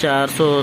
400